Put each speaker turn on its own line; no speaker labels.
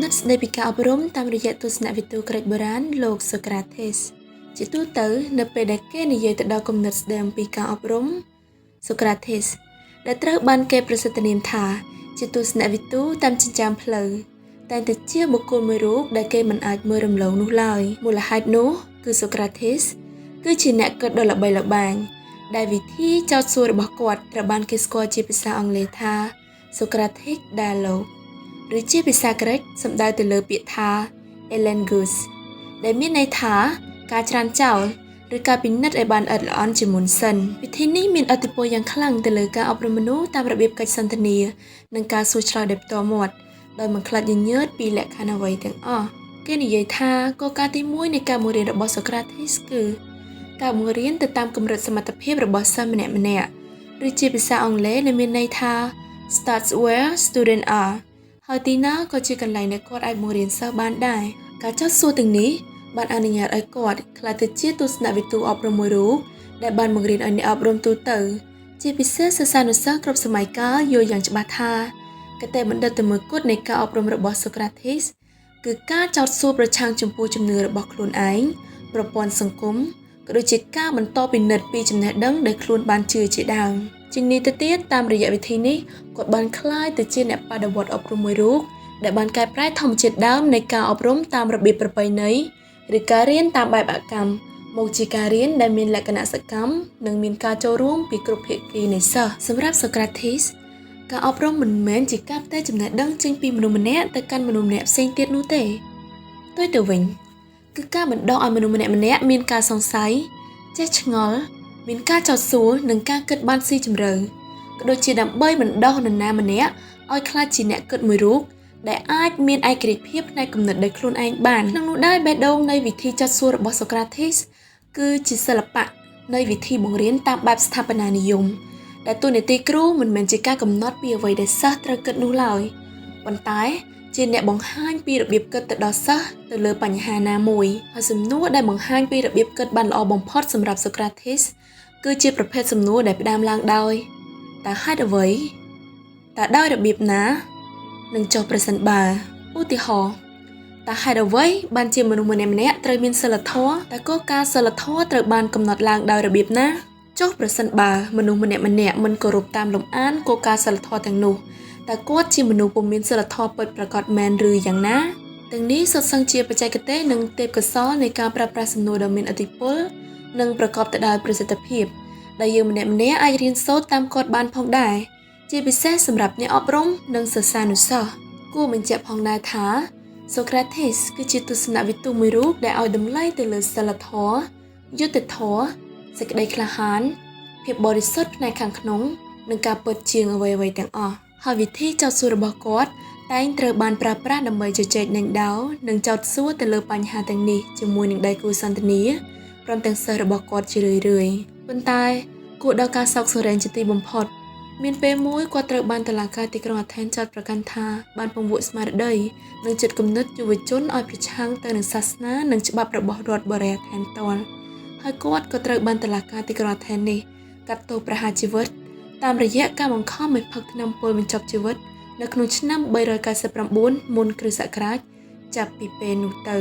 ណិតស្ដីពីការអប់រំតាមរយៈទស្សនវិទូក្រិចបុរាណលោកសូក្រាតេសជាទូទៅនៅពេលដែលគេនិយាយទៅដល់គំនិតស្ដីអំពីការអប់រំសូក្រាតេសដែលត្រូវបានគេប្រសិទ្ធនាមថាជាទស្សនវិទូតាមចិញ្ចើមផ្លូវតែទៅជាបុគ្គលមួយរូបដែលគេមិនអាចមើលរំលងនោះឡើយមូលហេតុនោះគឺសូក្រាតេសគឺជាអ្នកគិតដ៏ល្បីល្បាញដែលវិធីចោទសួររបស់គាត់ត្រូវបានគេស្គាល់ជាភាសាអង់គ្លេសថា Socratic Dialogue ឬជាភាសាក្រិកសំដៅទៅលើពាក្យថា Elengus ដែលមានន័យថាការច្រានចោលឬការពិនិត្យឲ្យបានល្អិតល្អន់ជាមុនសិនវិធីនេះមានឥទ្ធិពលយ៉ាងខ្លាំងទៅលើការអប់រំមនុស្សតាមរបៀបកិច្ចសន្ទនានិងការសួរឆ្លើយដោយផ្ទាល់មាត់ដោយមិនខ្លាចញញើតពីលក្ខខណ្ឌអ្វីទាំងអស់គេនិយាយថាគោលការណ៍ទី1នៃការបង្រៀនរបស់សូក្រាតេសគឺការបង្រៀនទៅតាមកម្រិតសមត្ថភាពរបស់សិស្សម្នាក់ៗឬជាភាសាអង់គ្លេសដែលមានន័យថា starts where students are ហើយទីណាក៏ជាកន្លែងដែលគាត់អាចបង្រៀនសិស្សបានដែរការចោទសួរទាំងនេះបានអនុញ្ញាតឲ្យគាត់ក្លាយទៅជាទស្សនវិទូអប់រំមួយរូបដែលបានបង្រៀនឲ្យអ្នកអប់រំទូទៅជាពិសេសសិស្សានុសិស្សគ្រប់សម័យកាលយល់យ៉ាងច្បាស់ថាគតិបណ្ឌិតតែមួយគត់នៃការអប់រំរបស់សូក្រាតេសគឺការចោទសួរប្រឆាំងចំពោះជំនឿរបស់ខ្លួនឯងប្រព័ន្ធសង្គមក៏ដូចជាការបន្តពិនិត្យពីចំណេះដឹងដែលខ្លួនបានជឿជាដើមជាងនេះទៅទៀតតាមរយៈវិធីនេះគាត់បានក្លាយទៅជាអ្នកបដិវត្តអប់រំមួយរូបដែលបានកែប្រែធម្មជាតិដើមនៃការអប់រំតាមរបៀបប្រពៃណីឬការរៀនតាមបែបអកម្មមកជាការរៀនដែលមានលក្ខណៈសកម្មនិងមានការចូលរួមពីគ្រប់ភាគីនៃសិស្សសម្រាប់សូក្រាតេសការអប់រំមិនមែនជាការផ្ទេរចំណេះដឹងចេញពីមនុស្សម្នាក់ទៅកាន់មនុស្សម្នាក់ផ្សេងទៀតនោះទេផ្ទុយទៅវិញគឺការបណ្ដុះឲ្យមនុស្សម្នាក់ៗមានការសង្ស័យចេះឆ្ងល់មានការចោទសួរនិងការគិតបានស៊ីជម្រៅក៏ដូចជាដើម្បីបណ្ដុះនរណាម្នាក់ឲ្យក្លាយជាអ្នកគិតមួយរូបដែលអាចមានឯករាជ្យភាពផ្នែកគំនិតដោយខ្លួនឯងបានក្នុងនោះដែរបេះដូងនៃវិធីចោទសួររបស់សូក្រាតេសគឺជាសិល្បៈនៃវិធីបង្រៀនតាមបែបស្ថាបនានិយមដែលតួនាទីគ្រូមិនមែនជាការកំណត់ពីអ្វីដែលសិស្សត្រូវគិតនោះឡើយប៉ុន្តែជាអ្នកបង្ហាញពីរបៀបគិតទៅដល់សិស្សទៅលើបញ្ហាណាមួយហើយសំណួរដែលបង្ហាញពីរបៀបគិតបានល្អបំផុតសម្រាប់សូក្រាតេសគឺជាប្រភេទសំណួរដែលផ្ដើមឡើងដោយតើហេតុអ្វីតើដោយរបៀបណានឹងចុះប្រសិនបើឧទាហរណ៍តើហេតុអ្វីបានជាមនុស្សម្នាក់ៗត្រូវមានសីលធម៌តើគោលការណ៍សីលធម៌ត្រូវបានកំណត់ឡើងដោយរបៀបណាចុះប្រសិនបើមនុស្សម្នាក់ៗមិនគោរពតាមលំអានគោលការណ៍សីលធម៌ទាំងនោះតើគាត់ជាមនុស្សពុំមានសីលធម៌ពិតប្រាកដមែនឬយ៉ាងណាទាំងនេះសុទ្ធសឹងជាបច្ចេកទេសនិងទេពកោសល្យនៃការប្រើប្រាស់សំណួរដ៏មានឥទ្ធិពលនិងប្រកបទៅដោយប្រសិទ្ធភាពដែលយើងម្នាក់ៗអាចរៀនសូត្រតាមគាត់បានផងដែរជាពិសេសសម្រាប់អ្នកអប់រំនិងសិស្សានុសិស្សគួរបញ្ជាក់ផងដែរថាសូក្រាតេសគឺជាទស្សនវិទូមួយរូបដែលឲ្យតម្លៃទៅលើសីលធម៌យុត្តិធម៌សេចក្តីក្លាហានភាពបរិសុទ្ធផ្នែកខាងក្នុងនិងការពិតជាងអ្វីៗទាំងអស់ហើយវិធីចោទសួររបស់គាត់តែងត្រូវបានប្រើប្រាស់ដើម្បីជជែកដេញដោលនិងចោទសួរទៅលើបញ្ហាទាំងនេះជាមួយនឹងដៃគូសន្ទនាព្រមទាំងសិស្សរបស់គាត់ជារឿយៗប៉ុន្តែគួរដល់ការសោកសៅរែងជាទីបំផុតមានពេលមួយគាត់ត្រូវបានតុលាការទីក្រុងអាថែនចោទប្រកាន់ថាបានពង្រួមស្មារតីនិងចិត្តគំនិតយុវជនឲ្យប្រឆាំងទៅនឹងសាសនានិងច្បាប់របស់រដ្ឋបូរេអាថែនតលហើយគាត់ក៏ត្រូវបានតុលាការទីក្រុងអាថែននេះកាត់ទោសប្រហារជីវិតតាមរយៈការបង្ខំឲ្យផឹកថ្នាំពុលបញ្ចប់ជីវិតនៅក្នុងឆ្នាំ399មុនគ្រិស្តសករាជចាប់ពីពេលនោះទៅ